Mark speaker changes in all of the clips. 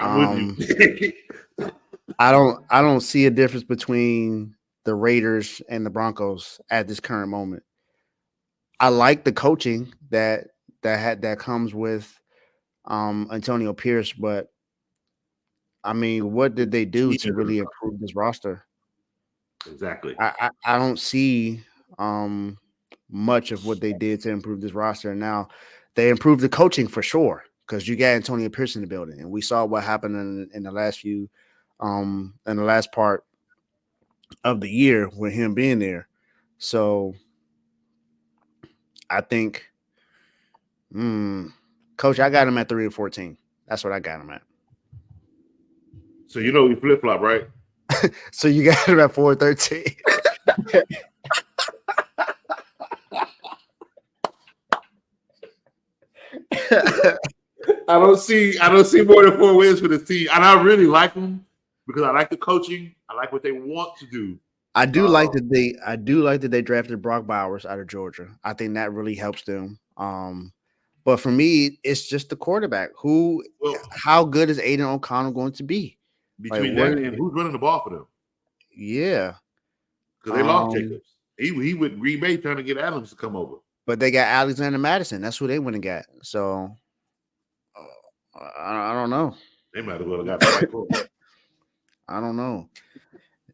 Speaker 1: I'm with you.
Speaker 2: I don't see a difference between the Raiders and the Broncos at this current moment. I like the coaching that comes with Antonio Pierce, but I mean, what did they do to really improve this roster?
Speaker 1: Exactly.
Speaker 2: I don't see much of what they did to improve this roster. And now they improved the coaching for sure because you got Antonio Pierce in the building, and we saw what happened in the last few in the last part of the year with him being there. So I think, Coach, I got him at 3-14. That's what I got him at.
Speaker 1: So you know we flip flop, right?
Speaker 2: So you got him at 4-13.
Speaker 1: I don't see more than 4 wins for this team, and I really like them because I like the coaching. I like what they want to do.
Speaker 2: I do like that they drafted Brock Bowers out of Georgia. I think that really helps them. But for me, it's just the quarterback. How good is Aiden O'Connell going to be?
Speaker 1: Between that and who's running the ball for them?
Speaker 2: Yeah,
Speaker 1: because they lost Jacobs. He went Green Bay trying to get Adams to come over,
Speaker 2: but they got Alexander Madison. That's who they went and got. So I don't know.
Speaker 1: They might as well have got the right coach.
Speaker 2: I don't know.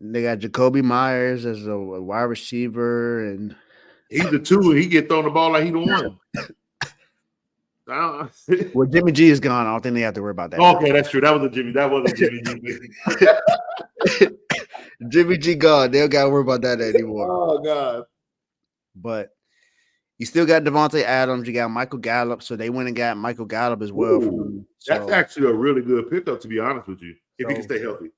Speaker 2: They got Jacoby Myers as a wide receiver, and
Speaker 1: he's the 2, and he get thrown the ball like he the 1.
Speaker 2: Well, Jimmy G is gone. I don't think they have to worry about that.
Speaker 1: Okay, that's true. That wasn't Jimmy G.
Speaker 2: Jimmy G gone. They don't got to worry about that anymore.
Speaker 1: Oh God!
Speaker 2: But you still got Devontae Adams. You got Michael Gallup. So they went and got Michael Gallup as well.
Speaker 1: That's actually a really good pickup, to be honest with you, if he can stay healthy.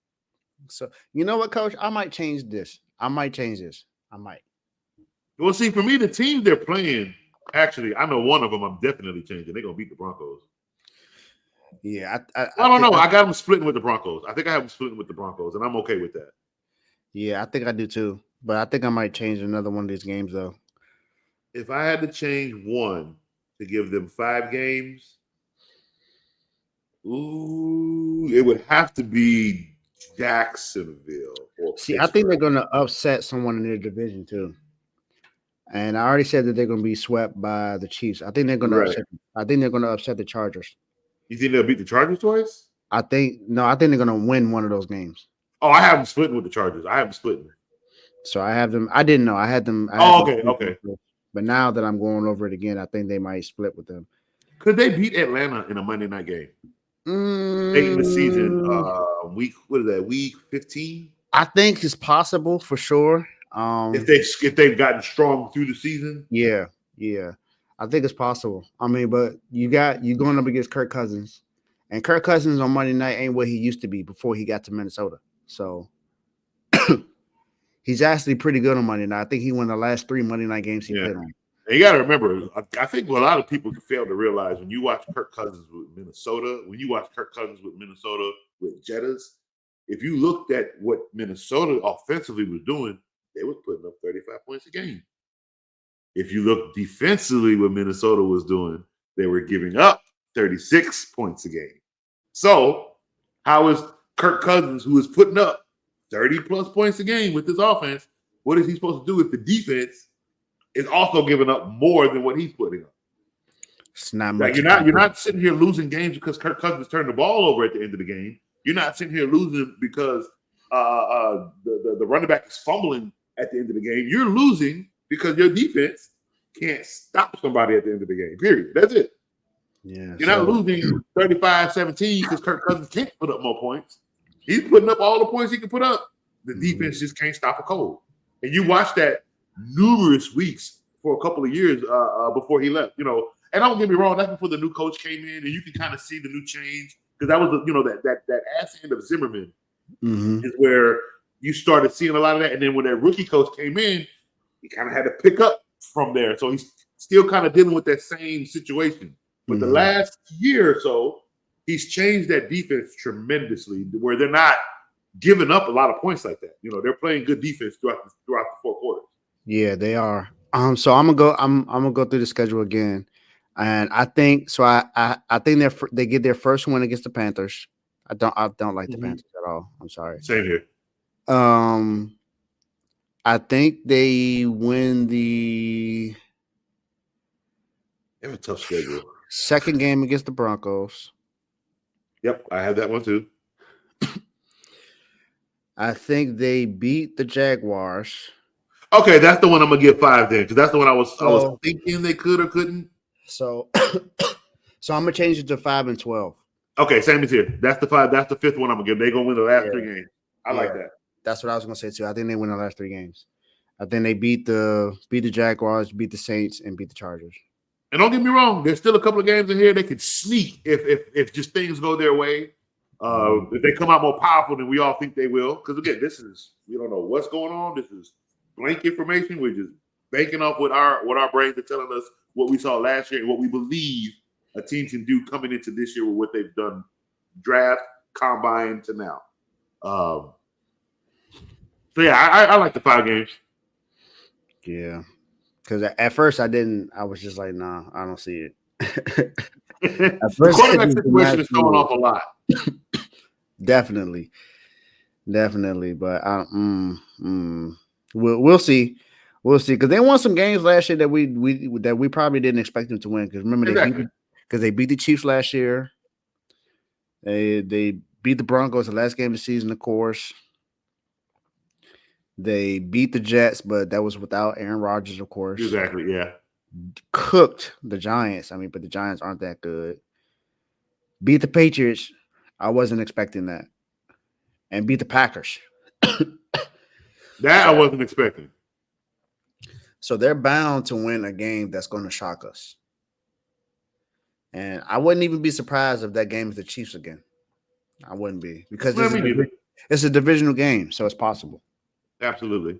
Speaker 2: So you know what, Coach? I might change this. I might.
Speaker 1: Well, see, for me, the teams they're playing. Actually, I know one of them I'm definitely changing. They're going to beat the Broncos.
Speaker 2: Yeah.
Speaker 1: I don't know. I got them splitting with the Broncos. I think I have them splitting with the Broncos, and I'm okay with that.
Speaker 2: Yeah, I think I do too. But I think I might change another one of these games, though.
Speaker 1: If I had to change one to give them 5 games, it would have to be Jacksonville.
Speaker 2: See, I think they're going to upset someone in their division, too. And I already said that they're going to be swept by the Chiefs. I think they're going to upset. I think they're going to upset the Chargers.
Speaker 1: You think they'll beat the Chargers twice?
Speaker 2: I think they're going to win one of those games.
Speaker 1: Oh, I have them splitting with the Chargers. I have them splitting.
Speaker 2: So I have them. I didn't know. I had them.
Speaker 1: Okay.
Speaker 2: But now that I'm going over it again, I think they might split with them.
Speaker 1: Could they beat Atlanta in a Monday night game? Late in the season, week 15?
Speaker 2: I think it's possible for sure.
Speaker 1: If they've gotten strong through the season,
Speaker 2: yeah, I think it's possible. I mean, but you going up against Kirk Cousins, and Kirk Cousins on Monday night ain't what he used to be before he got to Minnesota. So he's actually pretty good on Monday night. I think he won the last 3 Monday night games he played on.
Speaker 1: And you got to remember, I think what a lot of people fail to realize when you watch Kirk Cousins with Minnesota, with Jettas, if you looked at what Minnesota offensively was doing, they were putting up 35 points a game. If you look defensively what Minnesota was doing, they were giving up 36 points a game. So how is Kirk Cousins, who is putting up 30-plus points a game with this offense, what is he supposed to do if the defense is also giving up more than what he's putting up?
Speaker 2: It's not much.
Speaker 1: You're not sitting here losing games because Kirk Cousins turned the ball over at the end of the game. You're not sitting here losing because the running back is fumbling at the end of the game. You're losing because your defense can't stop somebody at the end of the game, period. That's it.
Speaker 2: Yeah,
Speaker 1: You're not losing 35-17 because Kirk Cousins can't put up more points. He's putting up all the points he can put up. The defense just can't stop a cold. And you watch that numerous weeks for a couple of years before he left. And don't get me wrong, that's before the new coach came in, and you can kind of see the new change because that was that ass end of Zimmerman is where you started seeing a lot of that. And then when that rookie coach came in, he kind of had to pick up from there. So he's still kind of dealing with that same situation. But the last year or so, he's changed that defense tremendously where they're not giving up a lot of points like that. They're playing good defense throughout the 4 quarters.
Speaker 2: Yeah, they are. So I'm gonna go through the schedule again, and I think so. I think they get their first win against the Panthers. I don't like the
Speaker 1: Mhm.
Speaker 2: Panthers at all. I'm sorry.
Speaker 1: Same here.
Speaker 2: I think they win the
Speaker 1: They have a tough schedule.
Speaker 2: second game against the Broncos.
Speaker 1: Yep, I have that one too.
Speaker 2: I think they beat the Jaguars.
Speaker 1: Okay, that's the one I'm gonna give 5 then, because that's the one I was
Speaker 2: So-
Speaker 1: thinking they could or couldn't.
Speaker 2: So, so I'm gonna change it to 5-12.
Speaker 1: Okay, same as here. That's the 5. That's the 5th one I'm gonna give. They're gonna win the last
Speaker 2: Yeah.
Speaker 1: 3 games. I like
Speaker 2: Yeah.
Speaker 1: that.
Speaker 2: That's what I was gonna say too. I think they win the last 3 games. I think they beat the Jaguars, beat the Saints, and beat the Chargers.
Speaker 1: And don't get me wrong, there's still a couple of games in here they could sneak if just things go their way. If they come out more powerful than we all think they will. Because again, we don't know what's going on. This is blank information. We're just banking off what our brains are telling us what we saw last year and what we believe a team can do coming into this year with what they've done draft, combine to now. So yeah, I like the 5 games.
Speaker 2: Yeah, because at first I was just like, nah, I don't see it.
Speaker 1: The quarterback situation is throwing off a lot.
Speaker 2: Definitely, but we'll see. We'll see, because they won some games last year that we probably didn't expect them to win. Because remember, they beat the Chiefs last year. They beat the Broncos the last game of the season, of course. They beat the Jets, but that was without Aaron Rodgers, of course.
Speaker 1: Exactly, yeah.
Speaker 2: Cooked the Giants. I mean, but the Giants aren't that good. Beat the Patriots. I wasn't expecting that. And beat the Packers.
Speaker 1: I wasn't expecting.
Speaker 2: So they're bound to win a game that's going to shock us. And I wouldn't even be surprised if that game is the Chiefs again. I wouldn't be, because it's a divisional game, so it's possible.
Speaker 1: Absolutely.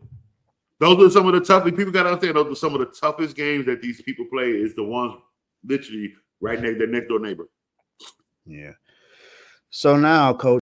Speaker 1: Those are some of the toughest. People got to understand, those are some of the toughest games that these people play, is the ones literally right next, their next door neighbor.
Speaker 2: Yeah. So now, Coach,